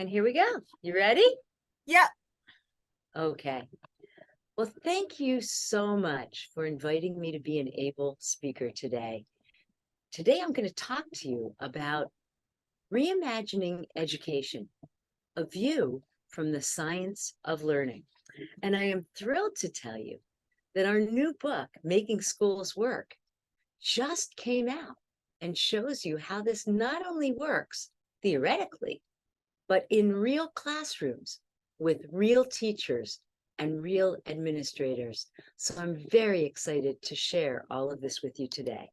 And here we go. You ready? Yeah. Okay. Well, thank you so much for inviting me to be an able speaker today. Today, I'm going to talk to you about reimagining education, a view from the science of learning. And I am thrilled to tell you that our new book, Making Schools Work, just came out and shows you how this not only works theoretically, but in real classrooms with real teachers and real administrators. So I'm very excited to share all of this with you today.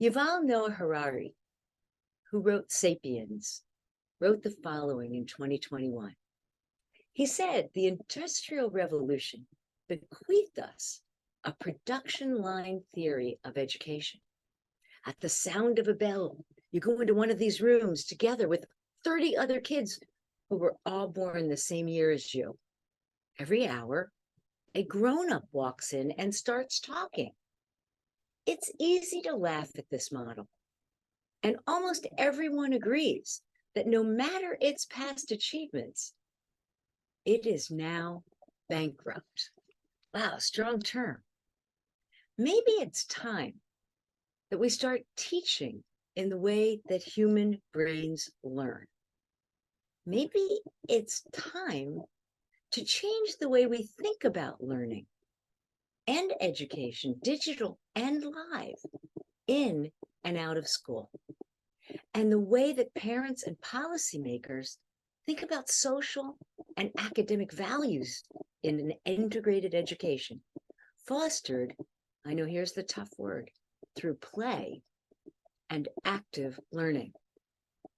Yuval Noah Harari, who wrote *Sapiens*, wrote the following in 2021. He said, "The Industrial Revolution bequeathed us a production line theory of education. At the sound of a bell, you go into one of these rooms together with 30 other kids who were all born the same year as you. Every hour, a grown-up walks in and starts talking. It's easy to laugh at this model, and almost everyone agrees that no matter its past achievements, it is now bankrupt." Wow, strong term. Maybe it's time that we start teaching in the way that human brains learn. Maybe it's time to change the way we think about learning and education, digital and live, in and out of school, and the way that parents and policymakers think about social and academic values in an integrated education, fostered, I know here's the tough word, through play and active learning.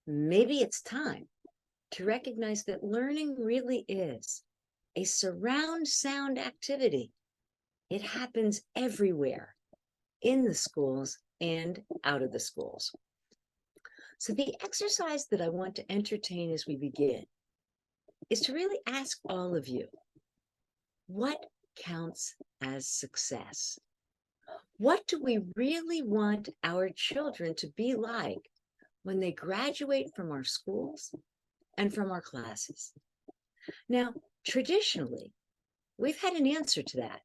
Maybe it's time to recognize that learning really is a surround sound activity. It happens everywhere, in the schools and out of the schools. So the exercise that I want to entertain as we begin is to really ask all of you, what counts as success? What do we really want our children to be like when they graduate from our schools and from our classes? Now, traditionally, we've had an answer to that.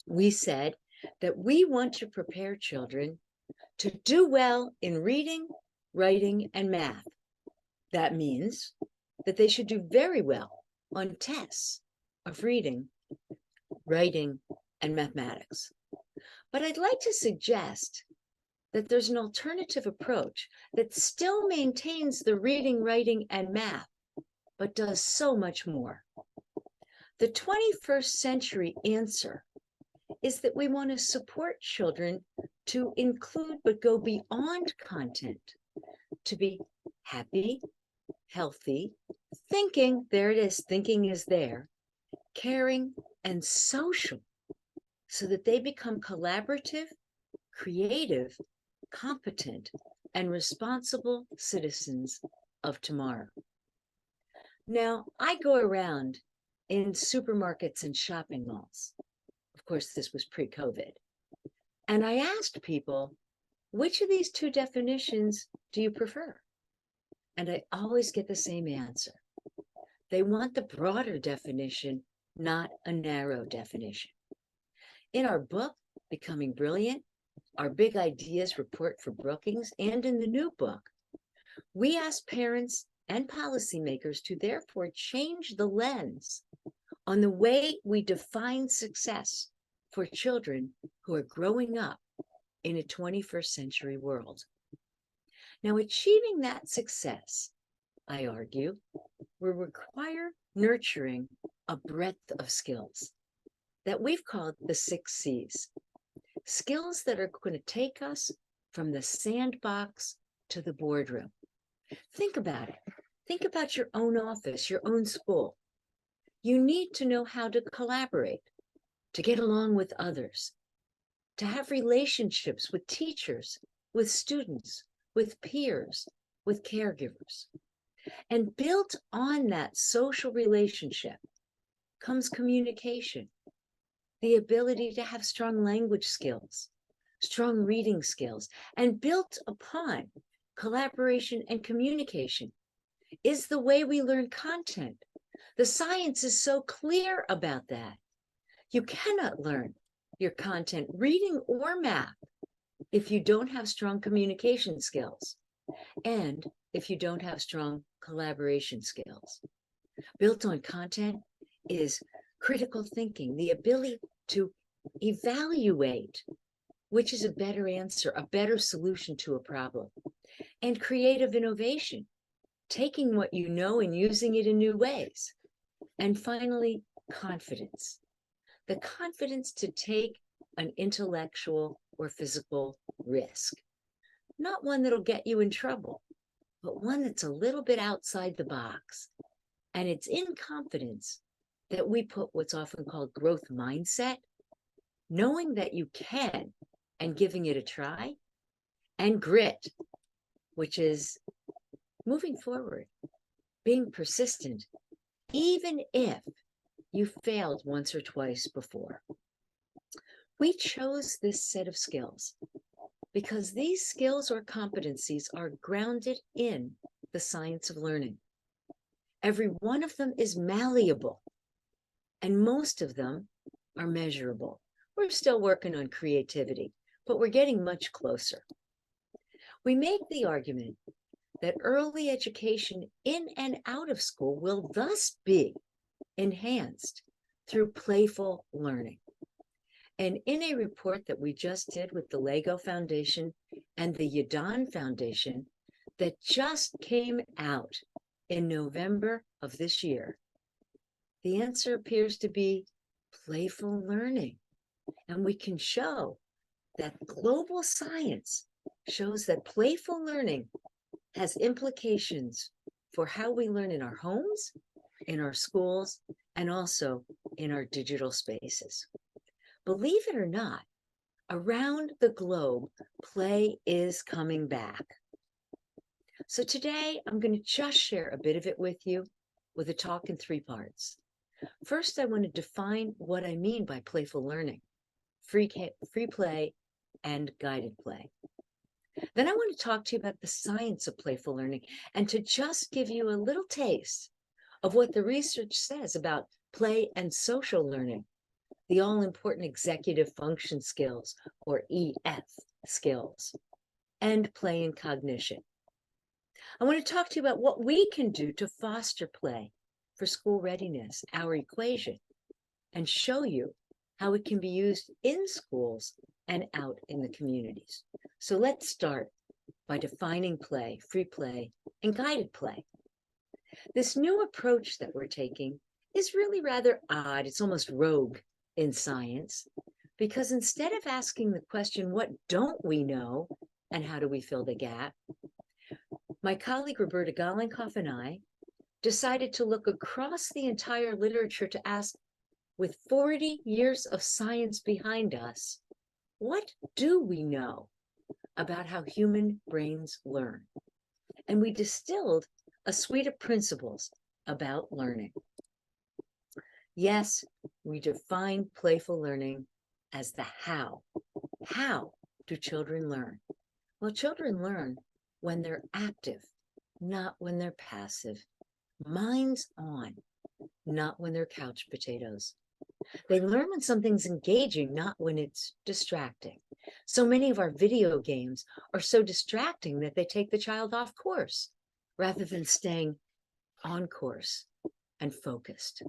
We said that we want to prepare children to do well in reading, writing, and math. That means that they should do very well on tests of reading, writing, and mathematics. But I'd like to suggest that there's an alternative approach that still maintains the reading, writing, and math, but does so much more. The 21st century answer is that we want to support children to include but go beyond content, to be happy, healthy, thinking, there it is, thinking is there, caring, and social, so that they become collaborative, creative, competent, and responsible citizens of tomorrow. Now, I go around in supermarkets and shopping malls. Of course, this was pre-COVID. And I asked people, which of these two definitions do you prefer? And I always get the same answer. They want the broader definition, not a narrow definition. In our book, Becoming Brilliant, our Big Ideas Report for Brookings, and in the new book, we ask parents and policymakers to therefore change the lens on the way we define success for children who are growing up in a 21st century world. Now, achieving that success, I argue, will require nurturing a breadth of skills that we've called the 6 C's. Skills that are going to take us from the sandbox to the boardroom. Think about it. Think about your own office, your own school. You need to know how to collaborate, to get along with others, to have relationships with teachers, with students, with peers, with caregivers. And built on that social relationship comes communication, the ability to have strong language skills, strong reading skills, and built upon collaboration and communication is the way we learn content. The science is so clear about that. You cannot learn your content, reading or math, if you don't have strong communication skills and if you don't have strong collaboration skills. Built on content is critical thinking, the ability to evaluate which is a better answer, a better solution to a problem, and creative innovation, taking what you know and using it in new ways. And finally, confidence. The confidence to take an intellectual or physical risk. Not one that'll get you in trouble, but one that's a little bit outside the box. And it's in confidence that we put what's often called growth mindset, knowing that you can and giving it a try, and grit, which is moving forward, being persistent, even if you failed once or twice before. We chose this set of skills because these skills or competencies are grounded in the science of learning. Every one of them is malleable, and most of them are measurable. We're still working on creativity, but we're getting much closer. We make the argument that early education in and out of school will thus be enhanced through playful learning. And in a report that we just did with the Lego Foundation and the Yadan Foundation that just came out in November of this year, the answer appears to be playful learning. And we can show that global science shows that playful learning has implications for how we learn in our homes, in our schools, and also in our digital spaces. Believe it or not, around the globe, play is coming back. So today, I'm going to just share a bit of it with you with a talk in 3 parts. First, I want to define what I mean by playful learning, free play, and guided play. Then I want to talk to you about the science of playful learning and to just give you a little taste of what the research says about play and social learning, the all-important executive function skills, or EF skills, and play and cognition. I want to talk to you about what we can do to foster play for school readiness, our equation, and show you how it can be used in schools and out in the communities. So let's start by defining play, free play, and guided play. This new approach that we're taking is really rather odd. It's almost rogue in science, because instead of asking the question, what don't we know and how do we fill the gap, my colleague Roberta Golenkoff and I decided to look across the entire literature to ask, with 40 years of science behind us, what do we know about how human brains learn? And we distilled a suite of principles about learning. Yes, we define playful learning as the how. How do children learn? Well, children learn when they're active, not when they're passive. Minds on, not when they're couch potatoes. They learn when something's engaging, not when it's distracting. So many of our video games are so distracting that they take the child off course rather than staying on course and focused.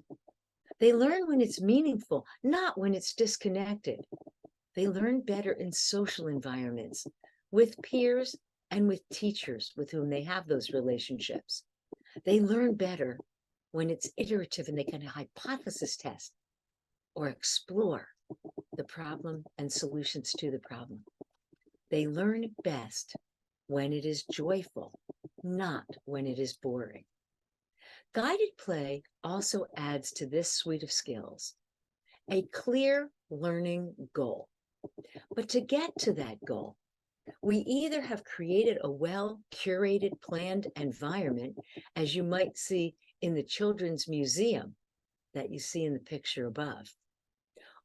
They learn when it's meaningful, not when it's disconnected. They learn better in social environments, with peers and with teachers with whom they have those relationships. They learn better when it's iterative and they can hypothesis test or explore the problem and solutions to the problem. They learn best when it is joyful, not when it is boring. Guided play also adds to this suite of skills a clear learning goal. But to get to that goal, we either have created a well-curated, planned environment, as you might see in the Children's Museum that you see in the picture above,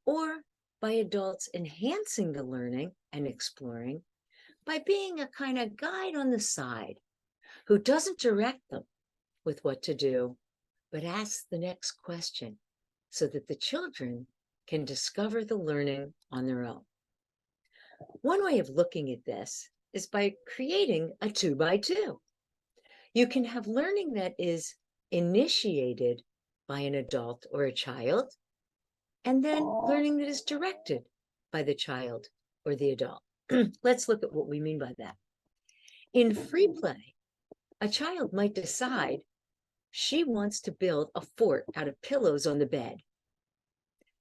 or by adults enhancing the learning and exploring by being a kind of guide on the side who doesn't direct them, with what to do, but asks the next question so that the children can discover the learning on their own. One way of looking at this is by creating a 2x2. You can have learning that is initiated by an adult or a child, and then learning that is directed by the child or the adult. Let's look at what we mean by that. In free play, a child might decide she wants to build a fort out of pillows on the bed.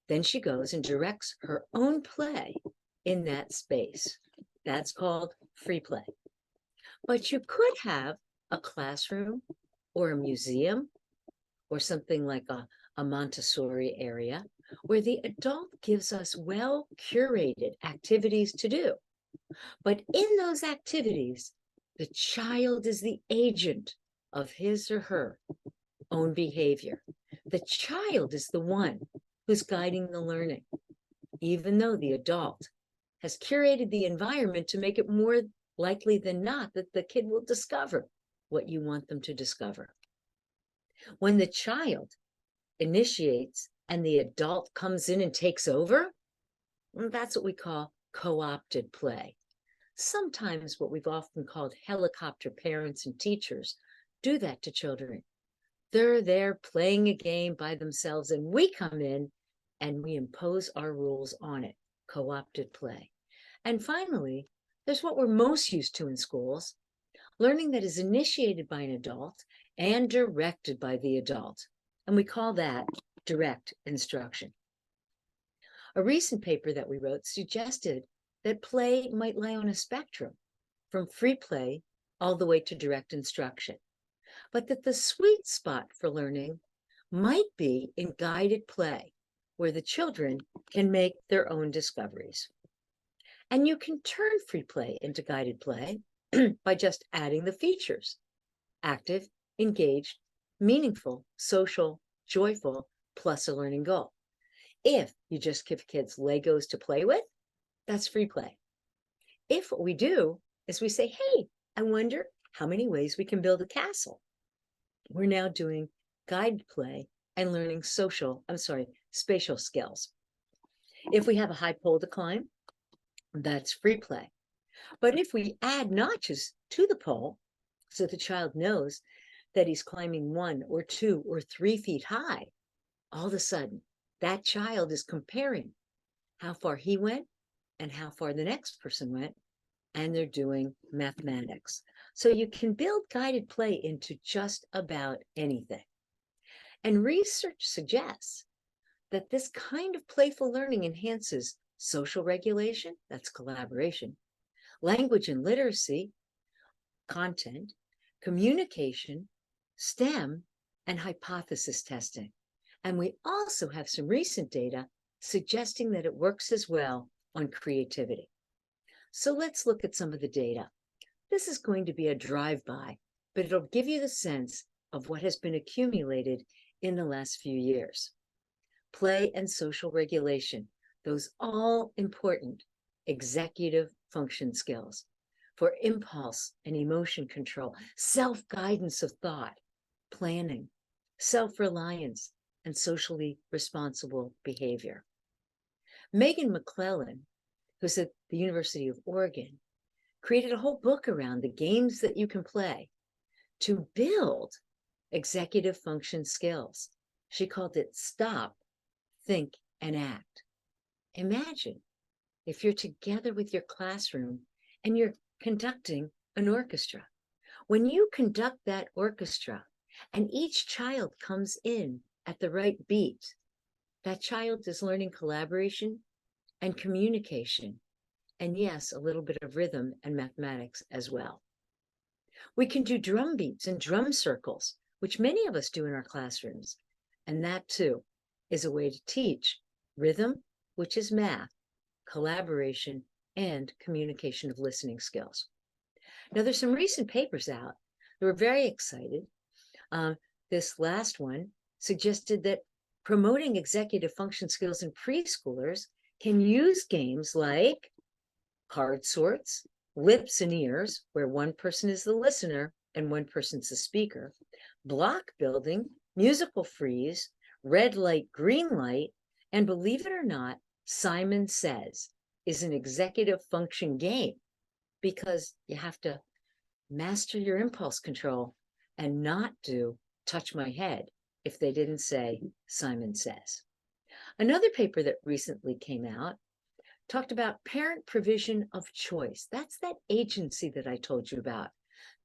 Then she goes and directs her own play in that space. That's called free play. But you could have a classroom or a museum or something like a Montessori area where the adult gives us well-curated activities to do. But in those activities, the child is the agent of his or her own behavior. The child is the one who's guiding the learning, even though the adult has curated the environment to make it more likely than not that the kid will discover what you want them to discover. When the child initiates and the adult comes in and takes over, that's what we call co-opted play. Sometimes what we've often called helicopter parents and teachers do that to children. They're there playing a game by themselves, and we come in and we impose our rules on it, co-opted play. And finally, there's what we're most used to in schools, learning that is initiated by an adult and directed by the adult. And we call that direct instruction. A recent paper that we wrote suggested that play might lie on a spectrum from free play all the way to direct instruction, but that the sweet spot for learning might be in guided play, where the children can make their own discoveries. And you can turn free play into guided play by just adding the features: active, engaged, meaningful, social, joyful, plus a learning goal. If you just give kids Legos to play with, that's free play. If what we do is we say, hey, I wonder how many ways we can build a castle, we're now doing guided play and learning spatial skills. If we have a high pole to climb, that's free play. But if we add notches to the pole so the child knows that he's climbing 1 or 2 or 3 feet high, all of a sudden that child is comparing how far he went and how far the next person went, and they're doing mathematics. So you can build guided play into just about anything. And research suggests that this kind of playful learning enhances social regulation, that's collaboration, language and literacy, content, communication, STEM, and hypothesis testing. And we also have some recent data suggesting that it works as well on creativity. So let's look at some of the data. This is going to be a drive-by, but it'll give you the sense of what has been accumulated in the last few years. Play and social regulation, those all important executive function skills for impulse and emotion control, self-guidance of thought, planning, self-reliance, and socially responsible behavior. Megan McClellan, who's at the University of Oregon, created a whole book around the games that you can play to build executive function skills. She called it Stop, Think, and Act. Imagine if you're together with your classroom and you're conducting an orchestra. When you conduct that orchestra and each child comes in at the right beat, that child is learning collaboration and communication, and yes, a little bit of rhythm and mathematics as well. We can do drum beats and drum circles, which many of us do in our classrooms, and that too is a way to teach rhythm, which is math, collaboration, and communication of listening skills. Now, there's some recent papers out that were very excited. This last one suggested that promoting executive function skills in preschoolers can use games like card sorts, lips and ears, where one person is the listener and one person's the speaker, block building, musical freeze, red light, green light, and believe it or not, Simon Says is an executive function game because you have to master your impulse control and not do touch my head if they didn't say Simon Says. Another paper that recently came out talked about parent provision of choice. That's that agency that I told you about,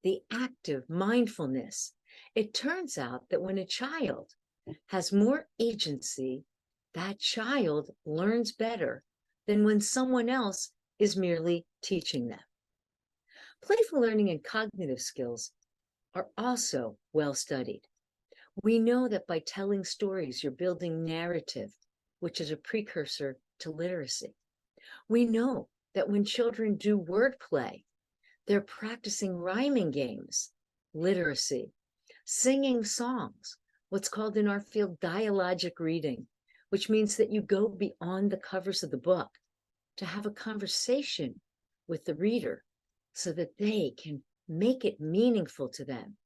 the active mindfulness. It turns out that when a child has more agency, that child learns better than when someone else is merely teaching them. Playful learning and cognitive skills are also well studied. We know that by telling stories, you're building narrative, which is a precursor to literacy. We know that when children do wordplay, they're practicing rhyming games, literacy, singing songs, what's called in our field dialogic reading, which means that you go beyond the covers of the book to have a conversation with the reader so that they can make it meaningful to them,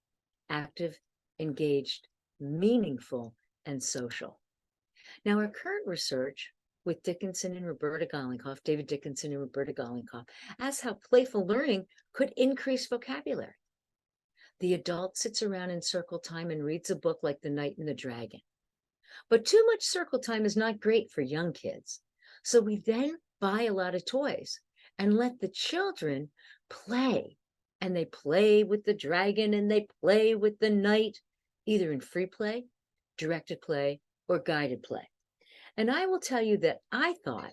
active, engaged, meaningful, and social. Now, our current research with Dickinson and Roberta Gollenkoff, David Dickinson and Roberta Gollenkoff, asks how playful learning could increase vocabulary. The adult sits around in circle time and reads a book like The Knight and the Dragon. But too much circle time is not great for young kids. So we then buy a lot of toys and let the children play. And they play with the dragon and they play with the knight, either in free play, directed play, or guided play. And I will tell you that I thought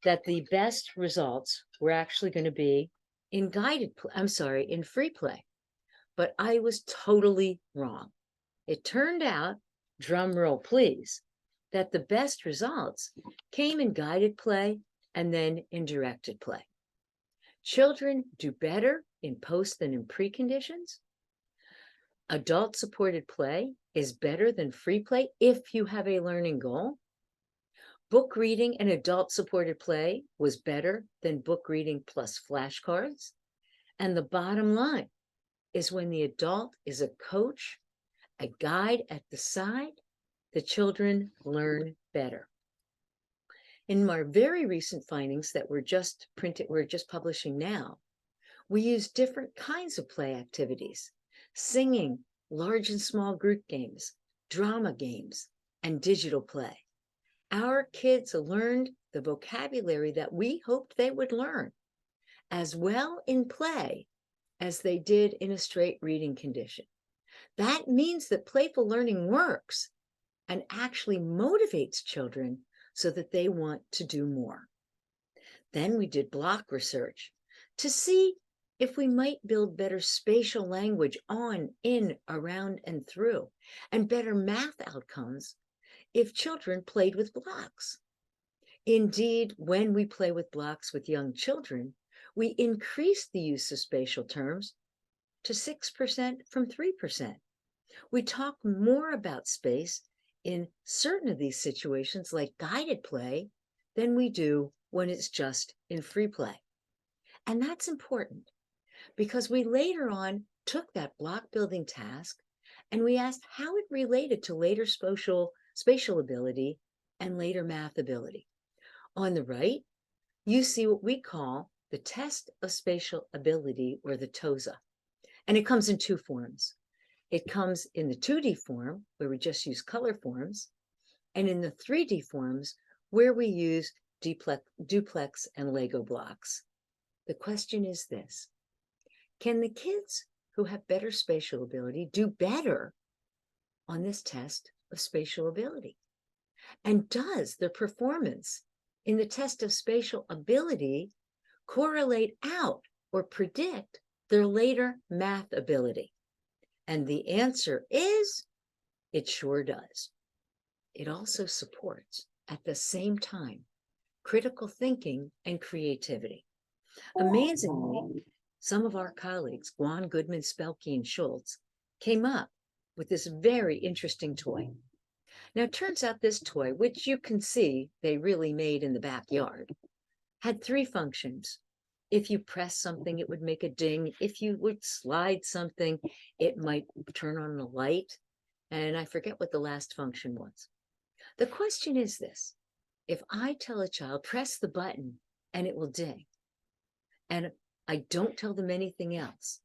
that the best results were actually going to be in in free play. But I was totally wrong. It turned out, drum roll please, that the best results came in guided play and then in directed play. Children do better in post than in pre-conditions. Adult supported play is better than free play if you have a learning goal. Book reading and adult supported play was better than book reading plus flashcards. And the bottom line is when the adult is a coach, a guide at the side, the children learn better. In our very recent findings that we're just publishing now, we use different kinds of play activities, singing, large and small group games, drama games, and digital play. Our kids learned the vocabulary that we hoped they would learn, as well in play as they did in a straight reading condition. That means that playful learning works and actually motivates children so that they want to do more. Then we did block research to see if we might build better spatial language on, in, around, and through, and better math outcomes if children played with blocks. Indeed, when we play with blocks with young children, we increase the use of spatial terms to 6% from 3%. We talk more about space in certain of these situations, like guided play, than we do when it's just in free play. And that's important because we later on took that block building task and we asked how it related to later spatial ability and later math ability. On the right, you see what we call the test of spatial ability, or the TOSA. And it comes in two forms. It comes in the 2D form, where we just use color forms, and in the 3D forms, where we use duplex and Lego blocks. The question is this: can the kids who have better spatial ability do better on this test of spatial ability? And does their performance in the test of spatial ability correlate out or predict their later math ability? And the answer is, it sure does. It also supports, at the same time, critical thinking and creativity. Amazingly, some of our colleagues, Guan, Goodman, Spelke, and Schultz, came up with this very interesting toy. Now, it turns out this toy, which you can see they really made in the backyard, had three functions. If you press something, it would make a ding. If you would slide something, it might turn on a light. And I forget what the last function was. The question is this: if I tell a child, press the button and it will ding, and I don't tell them anything else,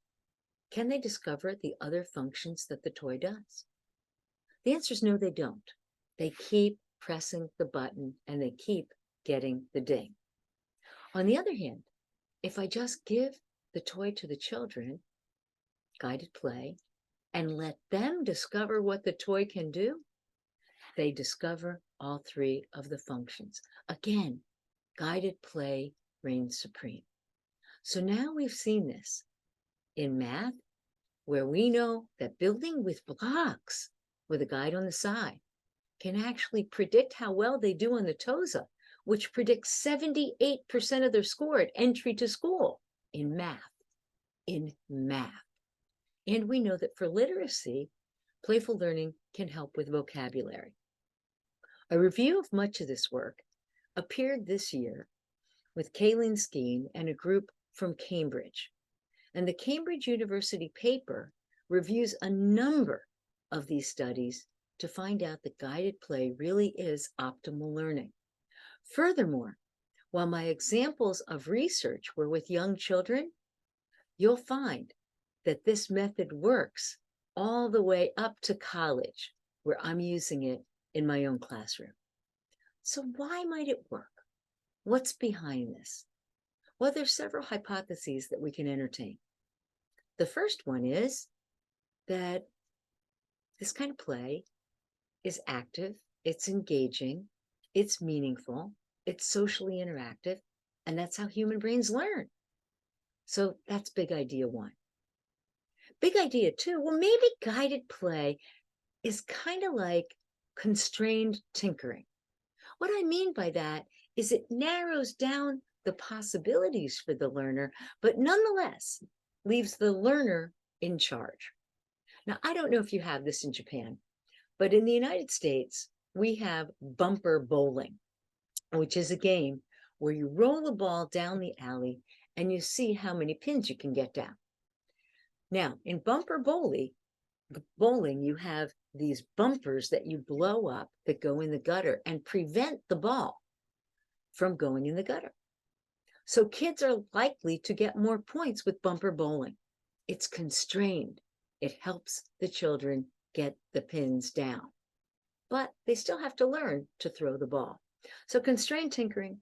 can they discover the other functions that the toy does? The answer is no, they don't. They keep pressing the button and they keep getting the ding. On the other hand, if I just give the toy to the children, guided play, and let them discover what the toy can do, they discover all three of the functions. Again, guided play reigns supreme. So now we've seen this in math, where we know that building with blocks with a guide on the side can actually predict how well they do on the TOSA, which predicts 78% of their score at entry to school in math. And we know that for literacy, playful learning can help with vocabulary. A review of much of this work appeared this year with Kayleen Skeen and a group from Cambridge. And the Cambridge University paper reviews a number of these studies to find out that guided play really is optimal learning. Furthermore, while my examples of research were with young children, you'll find that this method works all the way up to college, where I'm using it in my own classroom. So why might it work? What's behind this? Well, there's several hypotheses that we can entertain. The first one is that this kind of play is active, it's engaging, it's meaningful, it's socially interactive, and that's how human brains learn. So that's big idea one. Big idea two, well, maybe guided play is kind of like constrained tinkering. What I mean by that is it narrows down the possibilities for the learner, but nonetheless leaves the learner in charge. Now, I don't know if you have this in Japan, but in the United States, we have bumper bowling, which is a game where you roll a ball down the alley and you see how many pins you can get down. Now, in bumper bowling, you have these bumpers that you blow up that go in the gutter and prevent the ball from going in the gutter. So kids are likely to get more points with bumper bowling. It's constrained. It helps the children get the pins down, but they still have to learn to throw the ball. So constrained tinkering,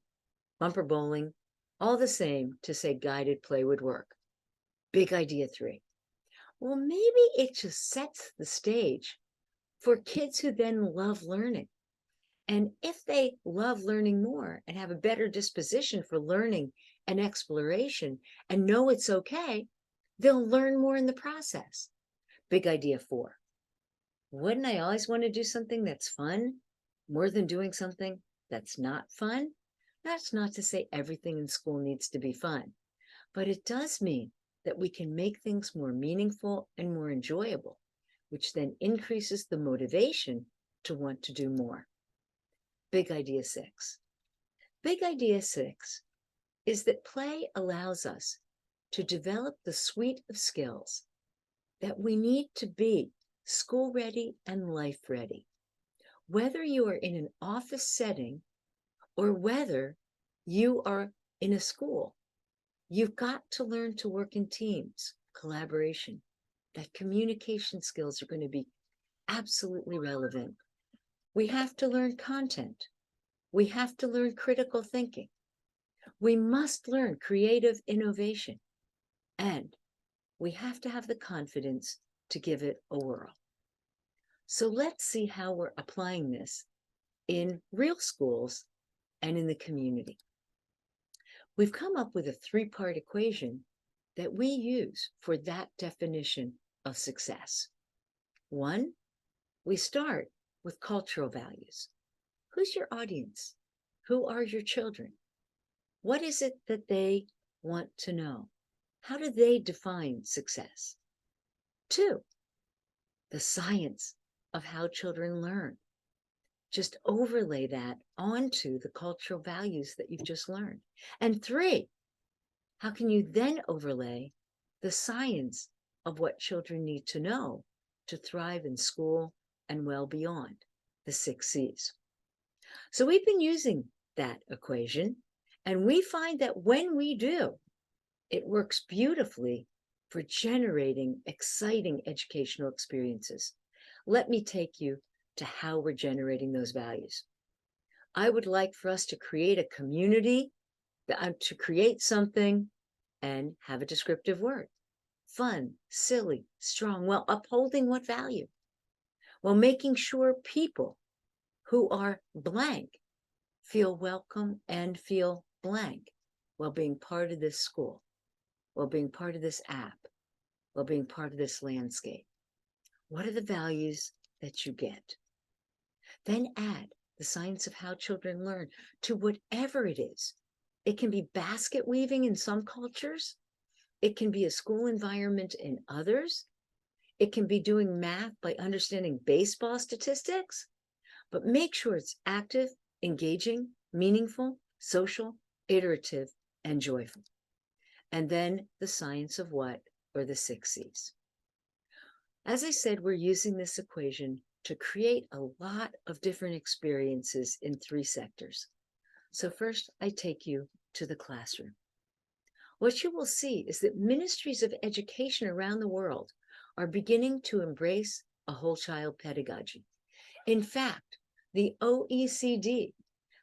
bumper bowling, all the same to say guided play would work. Big idea three. Well, maybe it just sets the stage for kids who then love learning. And if they love learning more and have a better disposition for learning and exploration and know it's okay, they'll learn more in the process. Big idea four. Wouldn't I always want to do something that's fun more than doing something that's not fun? That's not to say everything in school needs to be fun, but it does mean that we can make things more meaningful and more enjoyable, which then increases the motivation to want to do more. Big idea six. Big idea six is that play allows us to develop the suite of skills that we need to be school ready and life ready. Whether you are in an office setting or whether you are in a school, you've got to learn to work in teams, collaboration. That communication skills are going to be absolutely relevant. We have to learn content. We have to learn critical thinking. We must learn creative innovation. And we have to have the confidence to give it a whirl. So let's see how we're applying this in real schools and in the community. We've come up with a three-part equation that we use for that definition of success. One, we start with cultural values. Who's your audience? Who are your children? What is it that they want to know? How do they define success? Two, the science of how children learn. Just overlay that onto the cultural values that you've just learned. And three, how can you then overlay the science of what children need to know to thrive in school and well beyond, the 6 Cs. So we've been using that equation, and we find that when we do, it works beautifully for generating exciting educational experiences. Let me take you to how we're generating those values. I would like for us to create a community, to create something and have a descriptive word. Fun, silly, strong, well, upholding what value? Well, making sure people who are blank feel welcome and feel blank while being part of this school, while being part of this app, while being part of this landscape. What are the values that you get? Then add the science of how children learn to whatever it is. It can be basket weaving in some cultures. It can be a school environment in others. It can be doing math by understanding baseball statistics, but make sure it's active, engaging, meaningful, social, iterative, and joyful. And then the science of what, or the 6 Cs. As I said, we're using this equation to create a lot of different experiences in 3 sectors. So first, I take you to the classroom. What you will see is that ministries of education around the world are beginning to embrace a whole child pedagogy. In fact, the OECD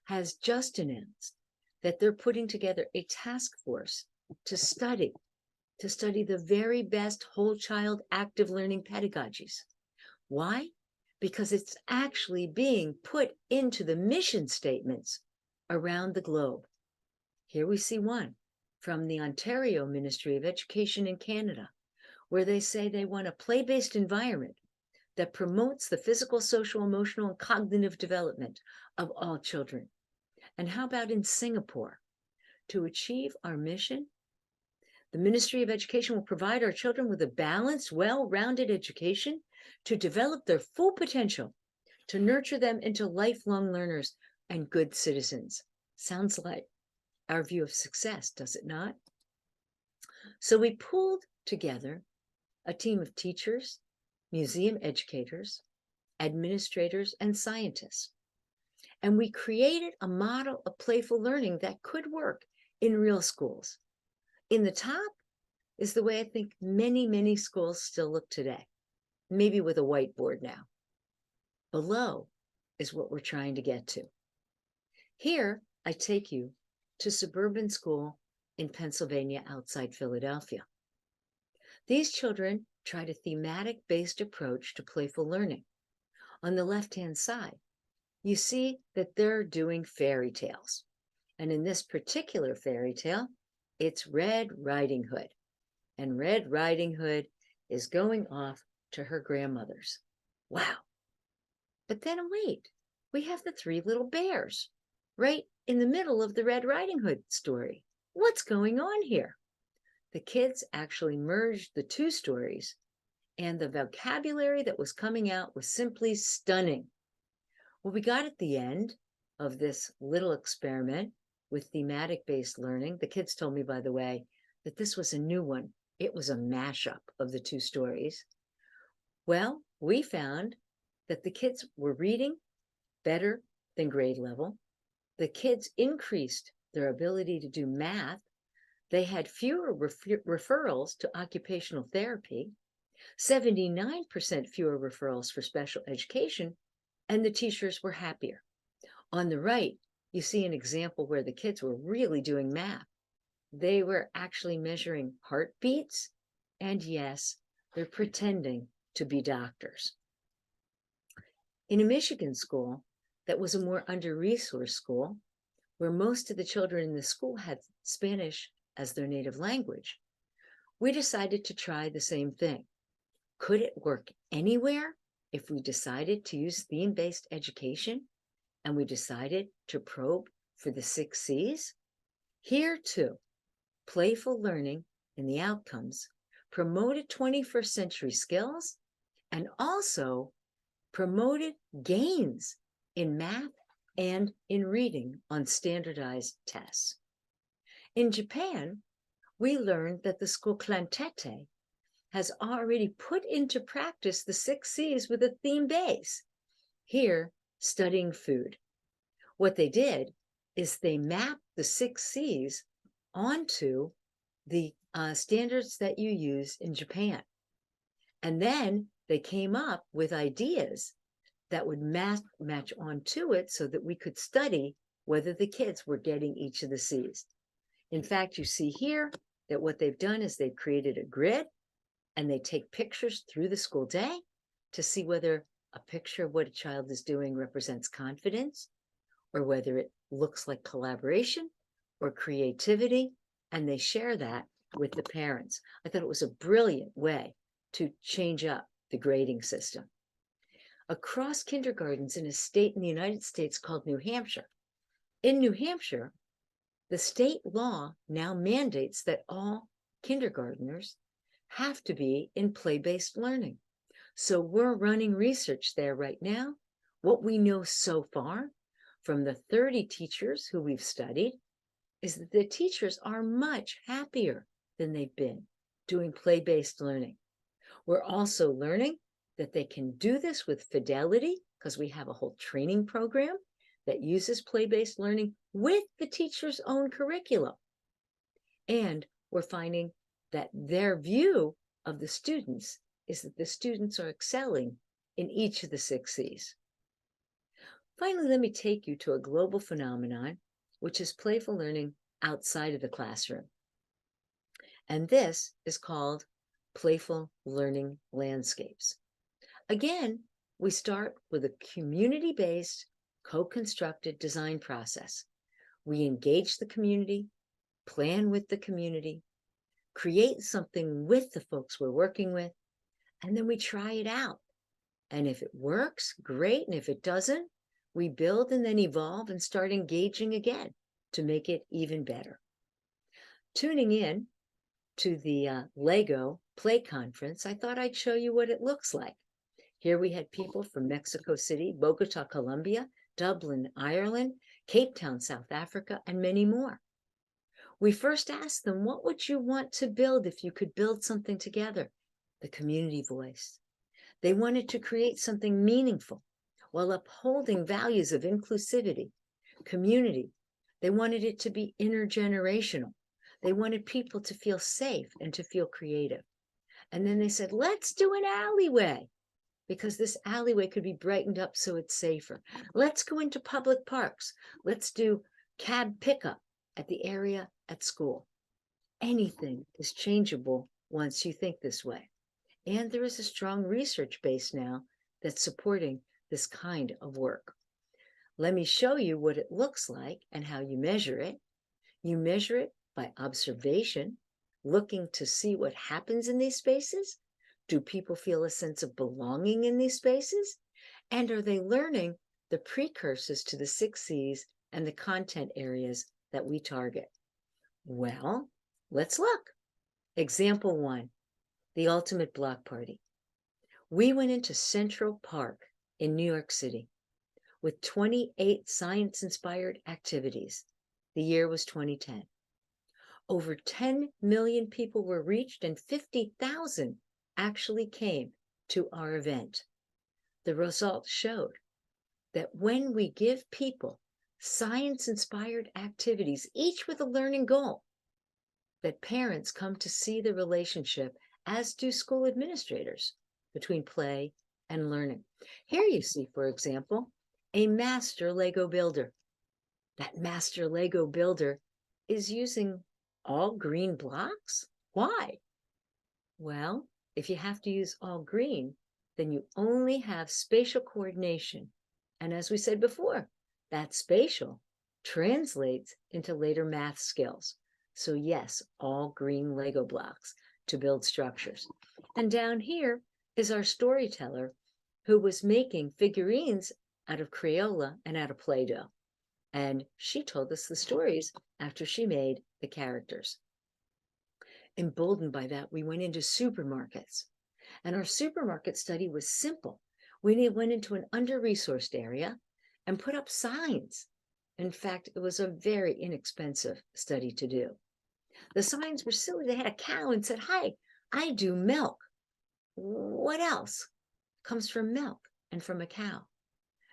has just announced that they're putting together a task force to study the very best whole child active learning pedagogies. Why? Because it's actually being put into the mission statements around the globe. Here we see one from the Ontario Ministry of Education in Canada, where they say they want a play-based environment that promotes the physical, social, emotional, and cognitive development of all children. And how about in Singapore? To achieve our mission, the Ministry of Education will provide our children with a balanced, well-rounded education to develop their full potential, to nurture them into lifelong learners and good citizens. Sounds like our view of success, does it not? So we pulled together a team of teachers, museum educators, administrators, and scientists. And we created a model of playful learning that could work in real schools. In the top is the way I think many, many schools still look today, maybe with a whiteboard now. Below is what we're trying to get to. Here, I take you to suburban school in Pennsylvania outside Philadelphia. These children tried a thematic-based approach to playful learning. On the left-hand side, you see that they're doing fairy tales. And in this particular fairy tale, it's Red Riding Hood. And Red Riding Hood is going off to her grandmother's. Wow. But then wait, we have the 3 little bears right in the middle of the Red Riding Hood story. What's going on here? The kids actually merged the 2 stories, and the vocabulary that was coming out was simply stunning. What we got at the end of this little experiment with thematic-based learning, the kids told me, by the way, that this was a new one. It was a mashup of the 2 stories. Well, we found that the kids were reading better than grade level. The kids increased their ability to do math. They had fewer referrals to occupational therapy, 79% fewer referrals for special education, and the teachers were happier. On the right, you see an example where the kids were really doing math. They were actually measuring heartbeats, and yes, they're pretending to be doctors. In a Michigan school that was a more under-resourced school, where most of the children in the school had Spanish as their native language, we decided to try the same thing. Could it work anywhere if we decided to use theme-based education and we decided to probe for the 6 Cs? Here too, playful learning in the outcomes promoted 21st century skills and also promoted gains in math and in reading on standardized tests. In Japan, we learned that the school Klantete has already put into practice the 6 C's with a theme base. Here, studying food. What they did is they mapped the 6 C's onto the standards that you use in Japan. And then they came up with ideas that would match onto it so that we could study whether the kids were getting each of the C's. In fact, you see here that what they've done is they've created a grid and they take pictures through the school day to see whether a picture of what a child is doing represents confidence or whether it looks like collaboration or creativity, and they share that with the parents. I thought it was a brilliant way to change up the grading system. Across kindergartens in a state in the United States called New Hampshire. In New Hampshire, the state law now mandates that all kindergartners have to be in play-based learning. So we're running research there right now. What we know so far from the 30 teachers who we've studied is that the teachers are much happier than they've been doing play-based learning. We're also learning that they can do this with fidelity because we have a whole training program that uses play-based learning with the teacher's own curriculum. And we're finding that their view of the students is that the students are excelling in each of the 6 C's. Finally, let me take you to a global phenomenon, which is playful learning outside of the classroom. And this is called playful learning landscapes. Again, we start with a community-based, co-constructed design process. We engage the community, plan with the community, create something with the folks we're working with, and then we try it out. And if it works, great. And if it doesn't, we build and then evolve and start engaging again to make it even better. Tuning in to the Lego Play Conference, I thought I'd show you what it looks like. Here we had people from Mexico City, Bogota, Colombia, Dublin, Ireland, Cape Town, South Africa, and many more. We first asked them, what would you want to build if you could build something together? The community voice. They wanted to create something meaningful while upholding values of inclusivity, community. They wanted it to be intergenerational. They wanted people to feel safe and to feel creative. And then they said, let's do an alleyway, because this alleyway could be brightened up so it's safer. Let's go into public parks. Let's do cab pickup at the area at school. Anything is changeable once you think this way. And there is a strong research base now that's supporting this kind of work. Let me show you what it looks like and how you measure it. You measure it by observation, looking to see what happens in these spaces. Do people feel a sense of belonging in these spaces? And are they learning the precursors to the 6 C's and the content areas that we target? Well, let's look. Example 1, the ultimate block party. We went into Central Park in New York City with 28 science-inspired activities. The year was 2010. Over 10 million people were reached and 50,000 actually came to our event. The results showed that when we give people science-inspired activities, each with a learning goal, that parents come to see the relationship, as do school administrators, between play and learning. Here you see, for example, a master Lego builder. That master Lego builder is using all green blocks. Why? Well, if you have to use all green, then you only have spatial coordination. And as we said before, that spatial translates into later math skills. So yes, all green Lego blocks to build structures. And down here is our storyteller who was making figurines out of Crayola and out of Play-Doh. And she told us the stories after she made the characters. Emboldened by that, we went into supermarkets. And our supermarket study was simple. We went into an under-resourced area and put up signs. In fact, it was a very inexpensive study to do. The signs were silly. They had a cow and said, "Hi, I do milk." What else comes from milk and from a cow?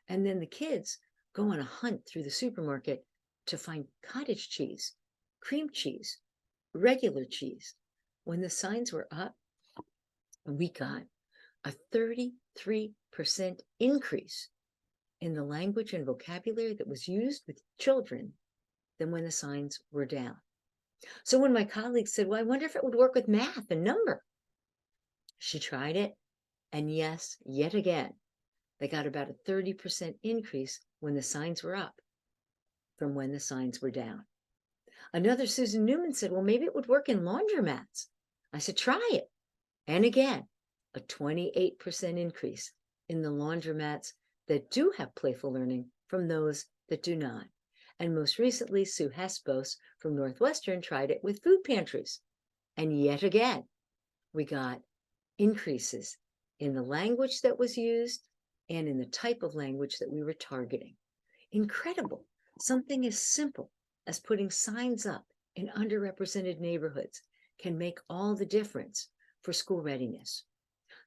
And then the kids go on a hunt through the supermarket to find cottage cheese, cream cheese, regular cheese. When the signs were up, we got a 33% increase in the language and vocabulary that was used with children than when the signs were down. So when my colleague said, well, I wonder if it would work with math and number, she tried it, and yes, yet again, they got about a 30% increase when the signs were up from when the signs were down. Another Susan Newman said, well, maybe it would work in laundromats. I said, try it. And again, a 28% increase in the laundromats that do have playful learning from those that do not. And most recently, Sue Hespos from Northwestern tried it with food pantries. And yet again, we got increases in the language that was used and in the type of language that we were targeting. Incredible. Something as simple as putting signs up in underrepresented neighborhoods can make all the difference for school readiness.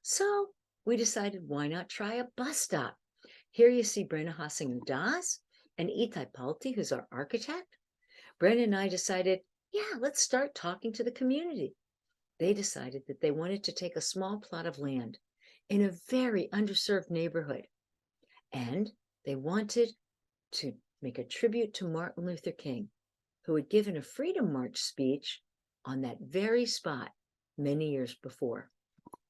So we decided, why not try a bus stop? Here you see Brenna Hossinger-Das and Itai Palti, who's our architect. Brenna and I decided, yeah, let's start talking to the community. They decided that they wanted to take a small plot of land in a very underserved neighborhood. And they wanted to make a tribute to Martin Luther King, who had given a Freedom March speech on that very spot many years before.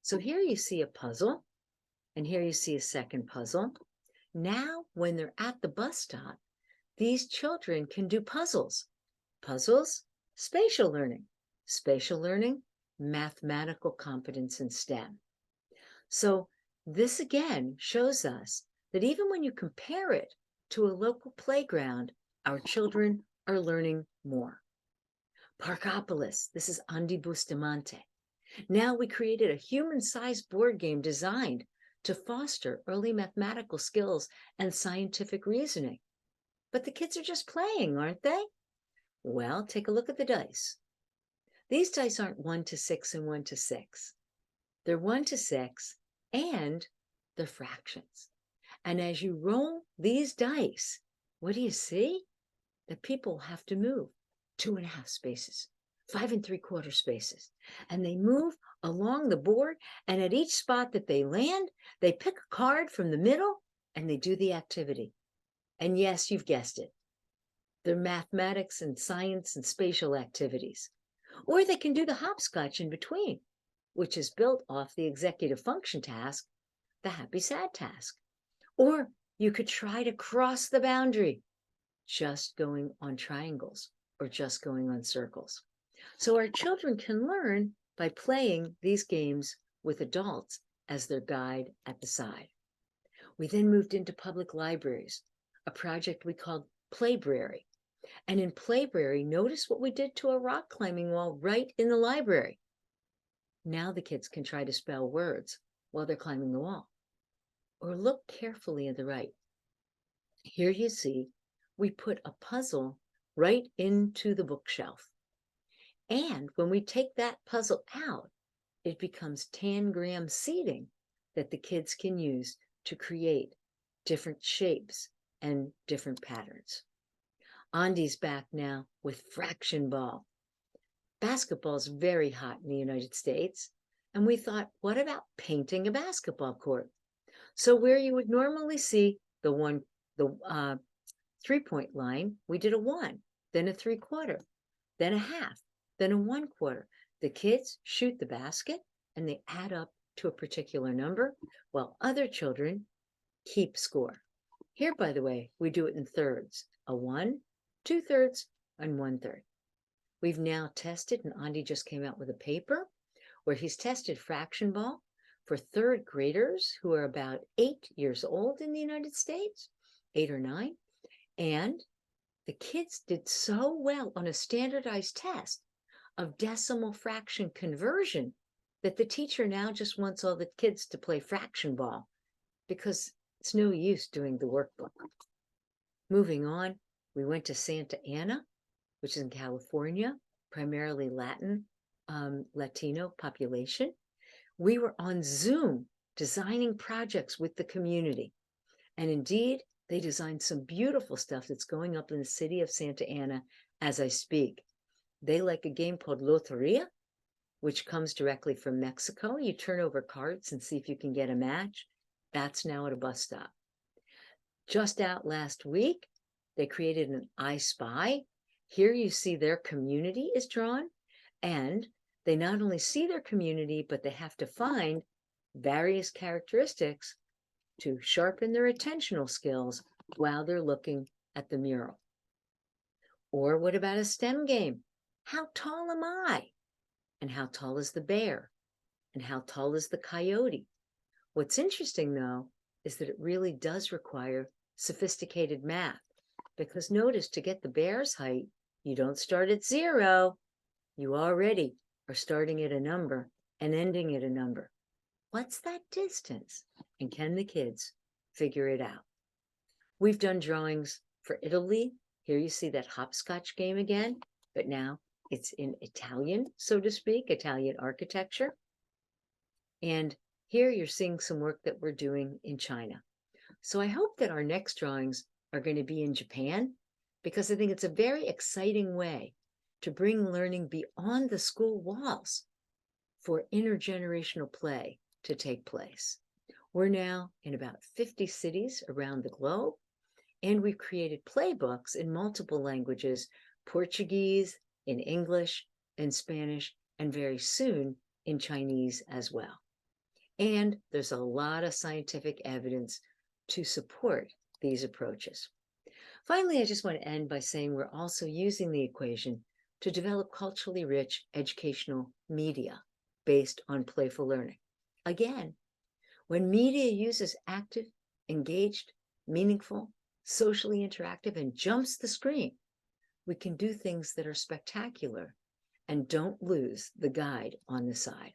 So here you see a puzzle, and here you see a second puzzle. Now, when they're at the bus stop, these children can do puzzles. Puzzles, spatial learning. Spatial learning, mathematical competence in STEM. So this again shows us that even when you compare it to a local playground, our children are learning more. Parkopolis, this is Andy Bustamante. Now we created a human-sized board game designed to foster early mathematical skills and scientific reasoning. But the kids are just playing, aren't they? Well, take a look at the dice. These dice aren't 1 to 6 and 1 to 6. They're 1 to 6 and they're fractions. And as you roll these dice, what do you see? That people have to move 2.5 spaces, 5 3/4 spaces, and they move along the board, and at each spot that they land, they pick a card from the middle and they do the activity. And yes, you've guessed it. They're mathematics and science and spatial activities. Or they can do the hopscotch in between, which is built off the executive function task, the happy sad task. Or you could try to cross the boundary, just going on triangles or just going on circles. So our children can learn by playing these games with adults as their guide at the side. We then moved into public libraries, a project we called Playbrary. And in Playbrary, notice what we did to a rock climbing wall right in the library. Now the kids can try to spell words while they're climbing the wall. Or look carefully at the right. Here you see, we put a puzzle right into the bookshelf. And when we take that puzzle out, it becomes tangram seating that the kids can use to create different shapes and different patterns. Andy's back now with fraction ball. Basketball's very hot in the United States, and we thought, what about painting a basketball court? So where you would normally see the 3-point line, we did a 1, then a 3/4, then a half, then a 1/4. The kids shoot the basket and they add up to a particular number, while other children keep score. Here, by the way, we do it in thirds, a 1, 2/3, and 1/3. We've now tested, and Andy just came out with a paper where he's tested fraction ball for 3rd graders who are about 8 years old in the United States, 8 or 9. And the kids did so well on a standardized test of decimal fraction conversion that the teacher now just wants all the kids to play fraction ball because it's no use doing the workbook. Moving on, we went to Santa Ana, which is in California, primarily Latino population. We were on Zoom designing projects with the community. And indeed, they designed some beautiful stuff that's going up in the city of Santa Ana as I speak. They like a game called Loteria, which comes directly from Mexico. You turn over cards and see if you can get a match. That's now at a bus stop. Just out last week, they created an I Spy. Here you see their community is drawn, and they not only see their community, but they have to find various characteristics to sharpen their attentional skills while they're looking at the mural. Or what about a STEM game? How tall am I? And how tall is the bear? And how tall is the coyote? What's interesting, though, is that it really does require sophisticated math, because notice, to get the bear's height, you don't start at 0. You already are starting at a number and ending at a number. What's that distance? And can the kids figure it out? We've done drawings for Italy. Here you see that hopscotch game again, but now it's in Italian, so to speak, Italian architecture. And here you're seeing some work that we're doing in China. So I hope that our next drawings are going to be in Japan, because I think it's a very exciting way to bring learning beyond the school walls for intergenerational play to take place. We're now in about 50 cities around the globe, and we've created playbooks in multiple languages, Portuguese, in English, in Spanish, and very soon in Chinese as well. And there's a lot of scientific evidence to support these approaches. Finally, I just want to end by saying we're also using the equation to develop culturally rich educational media based on playful learning. Again, when media uses active, engaged, meaningful, socially interactive, and jumps the screen, we can do things that are spectacular and don't lose the guide on the side.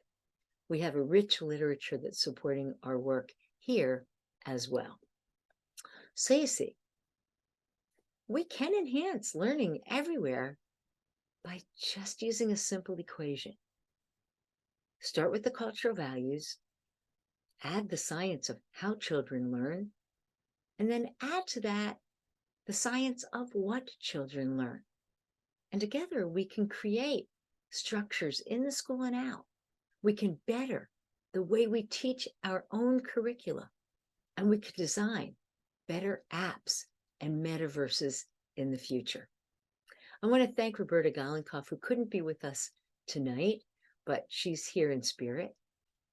We have a rich literature that's supporting our work here as well. So you see, we can enhance learning everywhere by just using a simple equation. Start with the cultural values, add the science of how children learn, and then add to that the science of what children learn. And together we can create structures in the school and out. We can better the way we teach our own curricula, and we can design better apps and metaverses in the future. I want to thank Roberta Galenkoff, who couldn't be with us tonight, but she's here in spirit,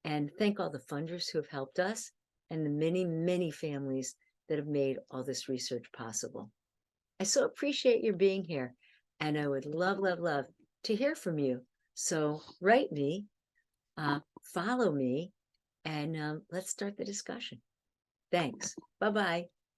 and thank all the funders who have helped us and the many, many families that have made all this research possible. I so appreciate your being here, and I would love, love, love to hear from you. So write me, follow me, and let's start the discussion. Thanks. Bye-bye.